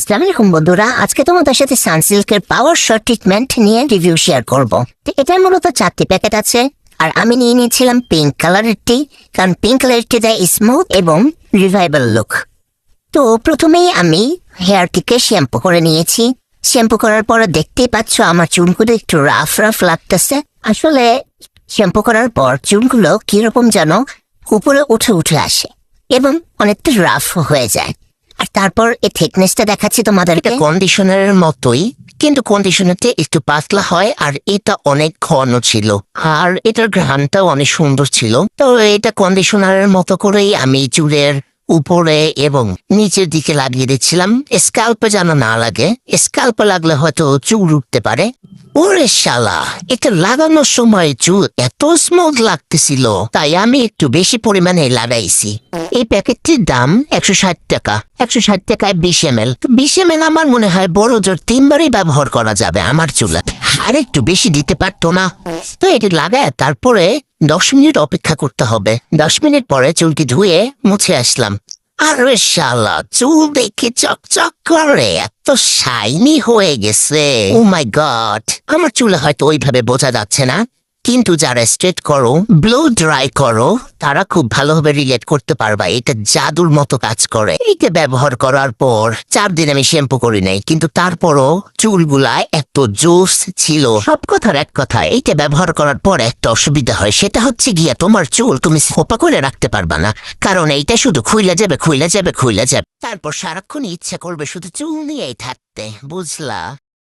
আসসালামু আলাইকুম বন্ধুরা, আজকে তোমাদের সাথে সানসিল্কের পাওয়ার শট ট্রিটমেন্ট নিয়ে রিভিউ শেয়ার করব। এটার মূলত 4টি প্যাকেট আছে, আর আমি নিয়ে নিয়েছিলাম পিঙ্ক কালারেরটি, কারণ পিঙ্ক কালারটি দেয় স্মুথ এবং রিভাইভাল লুক। তো প্রথমেই আমি হেয়ারটিকে শ্যাম্পু করে নিয়েছি। শ্যাম্পু করার পর দেখতেই পাচ্ছ আমার চুলগুলো একটু রাফ রাফ লাগতেছে। আসলে শ্যাম্পু করার পর চুলগুলো কিরকম যেন উপরে উঠে উঠে আসে এবং অনেকটা রাফ হয়ে যায়। আর তারপর এই থিকনেসটা দেখাচ্ছি তোমাদেরকে। কন্ডিশনারের মতোই, কিন্তু কন্ডিশনারটা একটু পাতলা হয় আর এটা অনেক ঘন ছিল, আর এটার ঘ্রাণটাও অনেক সুন্দর ছিল। তো এটা কন্ডিশনারের মতো করেই আমি চুলের উপরে এবং নিচের দিকে লাগিয়ে দিচ্ছিলাম, স্ক্যাল্পে যেন না লাগে। স্ক্যাল্পে লাগলে হয়তো চুল উঠতে পারে। ওরে শালা, এটা লাগানোর সময় চুল এত স্মুথ লাগতেছিল, তাই আমি একটু বেশি পরিমাণে লাগাইছি। এই প্যাকেটটির দাম 160 টাকা। 160 টাকায় 20 ml। 20 ml আমার মনে হয় বড় জোর 3বারই ব্যবহার করা যাবে আমার চুলে। আর একটু বেশি দিতে পারতো না। তো এটি লাগায় তারপরে 10 মিনিট অপেক্ষা করতে হবে। 10 মিনিট পরে চুলটি ধুয়ে মুছে আসলাম। আরে শালা, চুল দেখে চকচক করে, এত শাইনি হয়ে গেছে। ও মাই গড। আমার চুলে হয়তো ওইভাবে বোঝা যাচ্ছে না, কিন্তু যারা স্ট্রেট করো, ব্লো ড্রাই করো, তারা খুব ভালোভাবে রিলেট করতে পারবা। এটা জাদুর মতো কাজ করে। এইটা ব্যবহার করার পর 4 দিন আমি শ্যাম্পু করি নাই, কিন্তু তারপরও চুলগুলা এত জোস ছিল। সব কথার এক কথা, এইটা ব্যবহার করার পর একটা অসুবিধা হয়, সেটা হচ্ছে গিয়া তোমার চুল তুমি সোপা করে রাখতে পারবা না, কারণ এইটা শুধু খুইলা যাবে খুইলা যাবে খুইলা যাবে। তারপর সারাক্ষণ ইচ্ছা করবে শুধু চুল নিয়েই থাকতে, বুঝলা?